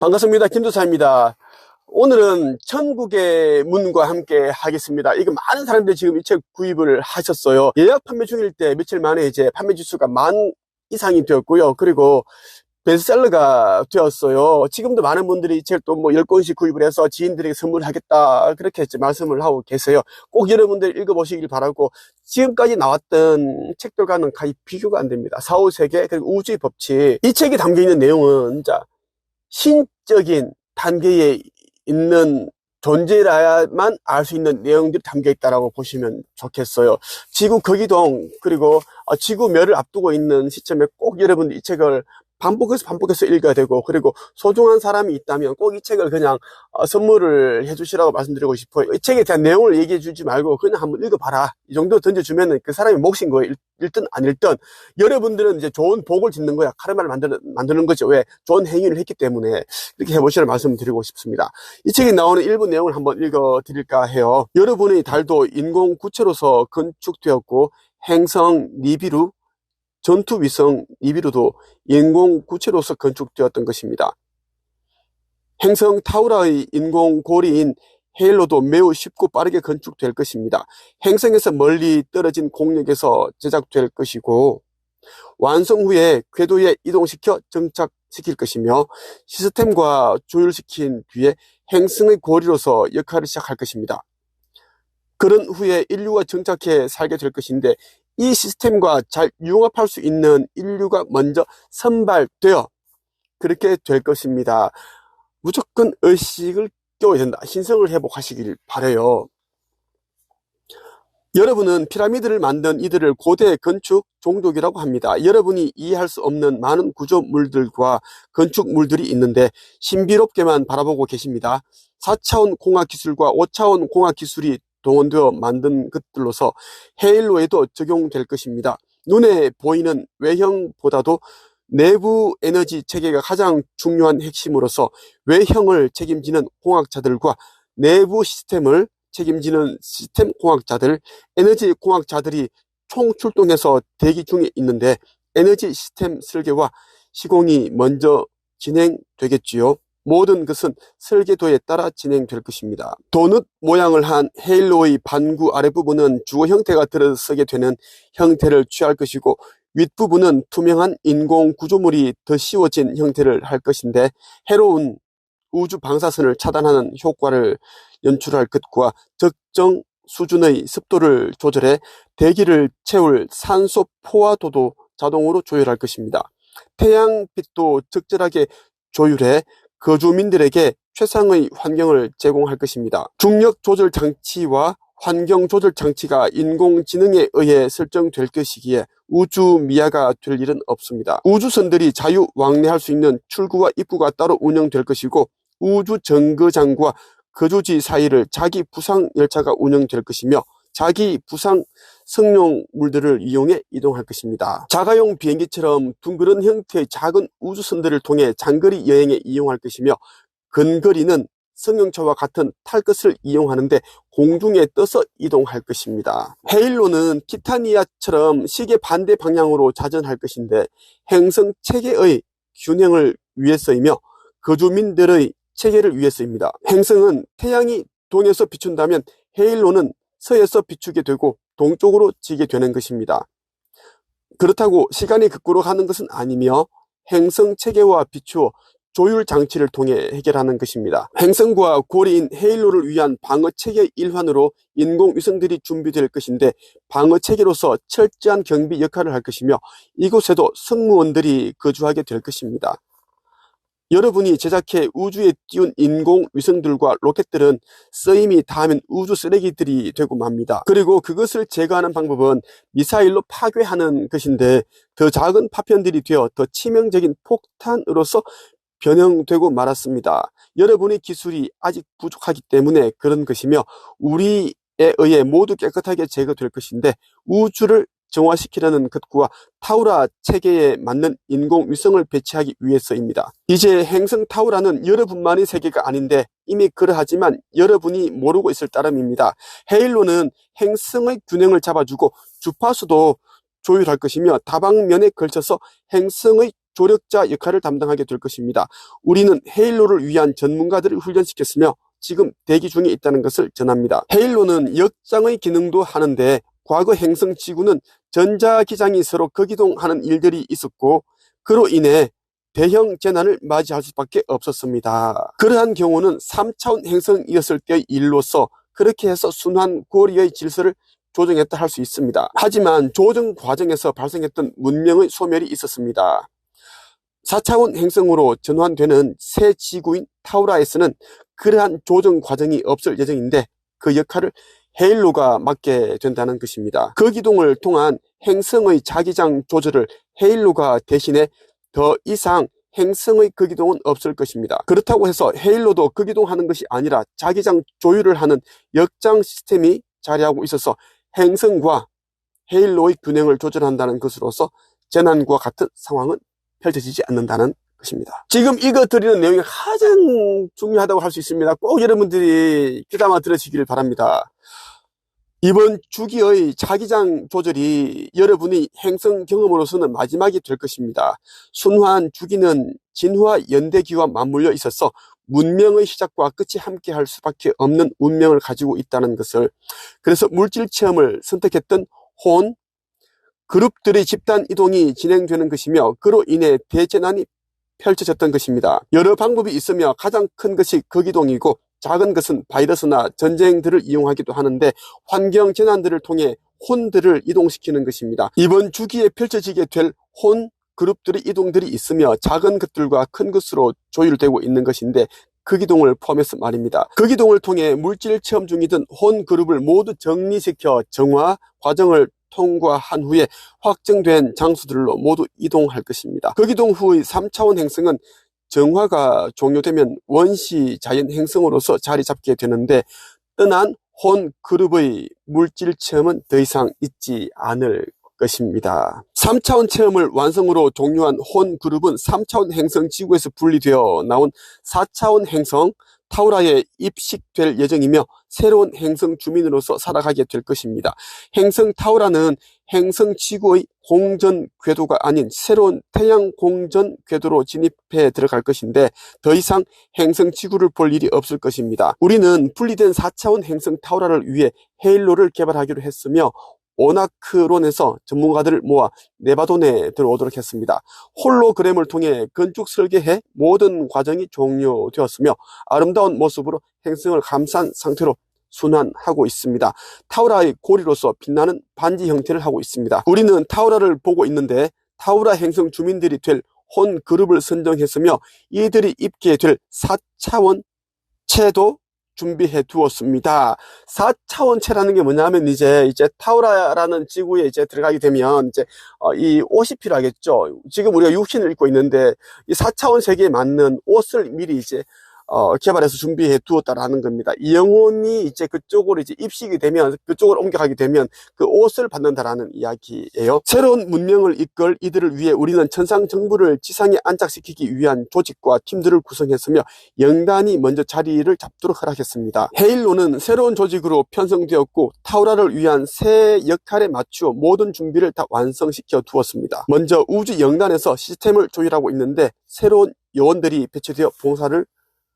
반갑습니다. 김도사입니다. 오늘은 천국의 문과 함께 하겠습니다. 이거 많은 사람들이 지금 이 책 구입을 하셨어요. 예약 판매 중일 때 며칠 만에 이제 판매 지수가 10,000 이상이 되었고요. 그리고 베스트셀러가 되었어요. 지금도 많은 분들이 이 책 또 뭐 10권씩 구입을 해서 지인들에게 선물하겠다 그렇게 이제 말씀을 하고 계세요. 꼭 여러분들 읽어보시길 바라고, 지금까지 나왔던 책들과는 거의 비교가 안 됩니다. 사후세계 그리고 우주의 법칙, 이 책에 담겨있는 내용은 진짜 신적인 단계에 있는 존재라야만 알 수 있는 내용들이 담겨 있다라고 보시면 좋겠어요. 지구 거기동 그리고 지구멸을 앞두고 있는 시점에 꼭 여러분들 이 책을 반복해서 읽어야 되고, 그리고 소중한 사람이 있다면 꼭 이 책을 그냥 선물을 해주시라고 말씀드리고 싶어요. 이 책에 대한 내용을 얘기해 주지 말고 그냥 한번 읽어봐라, 이 정도 던져주면 그 사람이 몫인 거예요. 읽든 안 읽든 여러분들은 이제 좋은 복을 짓는 거야. 카르마를 만드는 거죠. 왜? 좋은 행위를 했기 때문에 이렇게 해보시라는 말씀을 드리고 싶습니다. 이 책에 나오는 일부 내용을 한번 읽어 드릴까 해요. 여러분의 달도 인공 구체로서 건축되었고, 행성 니비루, 전투위성 니비루도 인공 구체로서 건축되었던 것입니다. 행성 타우라의 인공 고리인 헤일로도 매우 쉽고 빠르게 건축될 것입니다. 행성에서 멀리 떨어진 공력에서 제작될 것이고, 완성 후에 궤도에 이동시켜 정착시킬 것이며, 시스템과 조율시킨 뒤에 행성의 고리로서 역할을 시작할 것입니다. 그런 후에 인류가 정착해 살게 될 것인데, 이 시스템과 잘 융합할 수 있는 인류가 먼저 선발되어 그렇게 될 것입니다. 무조건 의식을 깨워야 된다. 신성을 회복하시길 바라요. 여러분은 피라미드를 만든 이들을 고대 건축 종족이라고 합니다. 여러분이 이해할 수 없는 많은 구조물들과 건축물들이 있는데 신비롭게만 바라보고 계십니다. 4차원 공학기술과 5차원 공학기술이 동원되어 만든 것들로서 헤일로에도 적용될 것입니다. 눈에 보이는 외형보다도 내부 에너지 체계가 가장 중요한 핵심으로서 외형을 책임지는 공학자들과 내부 시스템을 책임지는 시스템 공학자들, 에너지 공학자들이 총출동해서 대기 중에 있는데, 에너지 시스템 설계와 시공이 먼저 진행되겠지요. 모든 것은 설계도에 따라 진행될 것입니다. 도넛 모양을 한 헤일로의 반구 아랫부분은 주거 형태가 들어서게 되는 형태를 취할 것이고, 윗부분은 투명한 인공 구조물이 더 씌워진 형태를 할 것인데, 해로운 우주 방사선을 차단하는 효과를 연출할 것과 적정 수준의 습도를 조절해 대기를 채울 산소 포화도도 자동으로 조율할 것입니다. 태양빛도 적절하게 조율해 거주민들에게 최상의 환경을 제공할 것입니다. 중력 조절 장치와 환경 조절 장치가 인공지능에 의해 설정될 것이기에 우주 미아가 될 일은 없습니다. 우주선들이 자유 왕래할 수 있는 출구와 입구가 따로 운영될 것이고, 우주 정거장과 거주지 사이를 자기 부상 열차가 운영될 것이며, 자기 부상 승용물들을 이용해 이동할 것입니다. 자가용 비행기처럼 둥그런 형태의 작은 우주선들을 통해 장거리 여행에 이용할 것이며, 근거리는 승용차와 같은 탈 것을 이용하는데 공중에 떠서 이동할 것입니다. 헤일로는 티타니아처럼 시계 반대 방향으로 자전할 것인데, 행성 체계의 균형을 위해서이며 거주민들의 체계를 위해서입니다. 행성은 태양이 동에서 비춘다면 헤일로는 서에서 비추게 되고 동쪽으로 지게 되는 것입니다. 그렇다고 시간이 거꾸로 가는 것은 아니며, 행성 체계와 비추어 조율 장치를 통해 해결하는 것입니다. 행성과 고리인 헤일로를 위한 방어 체계의 일환으로 인공위성들이 준비될 것인데, 방어 체계로서 철저한 경비 역할을 할 것이며, 이곳에도 승무원들이 거주하게 될 것입니다. 여러분이 제작해 우주에 띄운 인공위성들과 로켓들은 쓰임이 닿으면 우주 쓰레기들이 되고 맙니다. 그리고 그것을 제거하는 방법은 미사일로 파괴하는 것인데, 더 작은 파편들이 되어 더 치명적인 폭탄으로서 변형되고 말았습니다. 여러분의 기술이 아직 부족하기 때문에 그런 것이며, 우리에 의해 모두 깨끗하게 제거될 것인데, 우주를 정화시키려는 것과 타우라 체계에 맞는 인공위성을 배치하기 위해서입니다. 이제 행성 타우라는 여러분만의 세계가 아닌데 이미 그러하지만 여러분이 모르고 있을 따름입니다. 헤일로는 행성의 균형을 잡아주고 주파수도 조율할 것이며, 다방면에 걸쳐서 행성의 조력자 역할을 담당하게 될 것입니다. 우리는 헤일로를 위한 전문가들을 훈련시켰으며 지금 대기 중에 있다는 것을 전합니다. 헤일로는 역장의 기능도 하는데 과거 행성 지구는 전자기장이 서로 거기동하는 일들이 있었고 그로 인해 대형 재난을 맞이할 수밖에 없었습니다. 그러한 경우는 3차원 행성이었을 때의 일로서 그렇게 해서 순환 고리의 질서를 조정했다 할 수 있습니다. 하지만 조정 과정에서 발생했던 문명의 소멸이 있었습니다. 4차원 행성으로 전환되는 새 지구인 타우라에서는 그러한 조정 과정이 없을 예정인데 그 역할을 헤일로가 맡게 된다는 것입니다. 거기동을 통한 행성의 자기장 조절을 헤일로가 대신해 더 이상 행성의 거기동은 없을 것입니다. 그렇다고 해서 헤일로도 거기동하는 것이 아니라 자기장 조율을 하는 역장 시스템이 자리하고 있어서 행성과 헤일로의 균형을 조절한다는 것으로서 재난과 같은 상황은 펼쳐지지 않는다는 것입니다. 지금 읽어드리는 내용이 가장 중요하다고 할 수 있습니다. 꼭 여러분들이 귀담아 들으시기를 바랍니다. 이번 주기의 자기장 조절이 여러분의 행성 경험으로서는 마지막이 될 것입니다. 순환 주기는 진화 연대기와 맞물려 있어서 문명의 시작과 끝이 함께 할 수밖에 없는 운명을 가지고 있다는 것을, 그래서 물질 체험을 선택했던 혼 그룹들의 집단 이동이 진행되는 것이며 그로 인해 대재난이 펼쳐졌던 것입니다. 여러 방법이 있으며 가장 큰 것이 거기동이고 작은 것은 바이러스나 전쟁들을 이용하기도 하는데 환경 재난들을 통해 혼들을 이동시키는 것입니다. 이번 주기에 펼쳐지게 될 혼 그룹들의 이동들이 있으며 작은 것들과 큰 것으로 조율되고 있는 것인데 거기동을 포함해서 말입니다. 거기동을 통해 물질 체험 중이던 혼 그룹을 모두 정리시켜 정화 과정을 통과한 후에 확정된 장소들로 모두 이동할 것입니다. 거기동 후의 3차원 행성은 정화가 종료되면 원시 자연 행성으로서 자리 잡게 되는데 떠난 혼 그룹의 물질 체험은 더 이상 있지 않을 것입니다. 3차원 체험을 완성으로 종료한 혼 그룹은 3차원 행성 지구에서 분리되어 나온 4차원 행성 타우라에 입식될 예정이며 새로운 행성 주민으로서 살아가게 될 것입니다. 행성 타우라는 행성 지구의 공전 궤도가 아닌 새로운 태양 공전 궤도로 진입해 들어갈 것인데 더 이상 행성 지구를 볼 일이 없을 것입니다. 우리는 분리된 4차원 행성 타우라를 위해 헤일로를 개발하기로 했으며 오나크론에서 전문가들을 모아 네바돈에 들어오도록 했습니다. 홀로그램을 통해 건축 설계해 모든 과정이 종료되었으며 아름다운 모습으로 행성을 감싼 상태로 순환하고 있습니다. 타우라의 고리로서 빛나는 반지 형태를 하고 있습니다. 우리는 타우라를 보고 있는데 타우라 행성 주민들이 될 혼 그룹을 선정했으며 이들이 입게 될 4차원 체도 준비해 두었습니다. 4차원체라는 게 뭐냐면 이제 타우라라는 지구에 이제 들어가게 되면 이 옷이 필요하겠죠. 지금 우리가 육신을 입고 있는데 이 4차원 세계에 맞는 옷을 미리 개발해서 준비해 두었다라는 겁니다. 영혼이 그쪽으로 입식이 되면, 그쪽으로 옮겨가게 되면 그 옷을 받는다라는 이야기예요. 새로운 문명을 이끌 이들을 위해 우리는 천상 정부를 지상에 안착시키기 위한 조직과 팀들을 구성했으며 영단이 먼저 자리를 잡도록 허락했습니다. 헤일로는 새로운 조직으로 편성되었고 타우라를 위한 새 역할에 맞추어 모든 준비를 다 완성시켜 두었습니다. 먼저 우주 영단에서 시스템을 조율하고 있는데 새로운 요원들이 배치되어 봉사를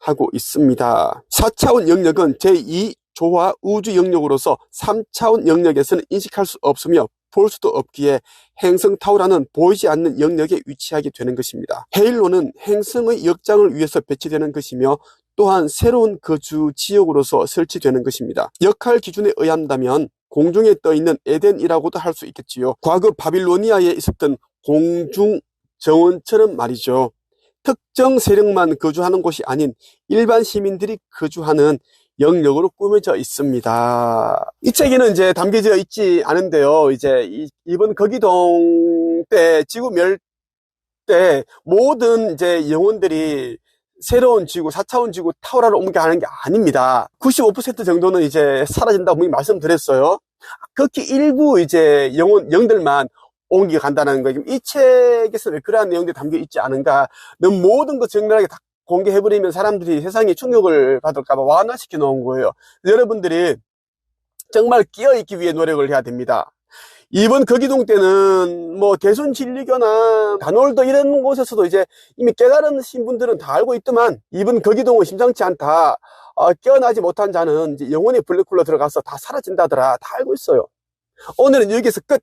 하고 있습니다. 4차원 영역은 제2조화 우주 영역으로서 3차원 영역에서는 인식할 수 없으며 볼 수도 없기에 행성 타우라는 보이지 않는 영역에 위치하게 되는 것입니다. 헤일로는 행성의 역장을 위해서 배치되는 것이며 또한 새로운 거주 지역으로서 설치되는 것입니다. 역할 기준에 의한다면 공중에 떠있는 에덴이라고도 할 수 있겠지요. 과거 바빌로니아에 있었던 공중 정원처럼 말이죠. 특정 세력만 거주하는 곳이 아닌 일반 시민들이 거주하는 영역으로 꾸며져 있습니다. 이 책에는 담겨져 있지 않은데요. 이번 거기동 때 지구 멸 때 모든 영혼들이 새로운 지구, 4차원 지구 타우라로 옮겨가는 게 아닙니다. 95% 정도는 사라진다고 분명히 말씀드렸어요. 극히 일부 영들만 옮겨간다는 거예요. 이 책에서 왜 그러한 내용들이 담겨 있지 않은가? 너무 모든 것 정밀하게 다 공개해버리면 사람들이 세상에 충격을 받을까봐 완화시켜 놓은 거예요. 여러분들이 정말 끼어있기 위해 노력을 해야 됩니다. 이번 거기동 때는 뭐 대순 진리교나 단월도 이런 곳에서도 이제 이미 깨달으신 분들은 다 알고 있더만, 이번 거기동은 심상치 않다. 깨어나지 못한 자는 이제 영혼의 블랙홀로 들어가서 다 사라진다더라. 다 알고 있어요. 오늘은 여기서 끝.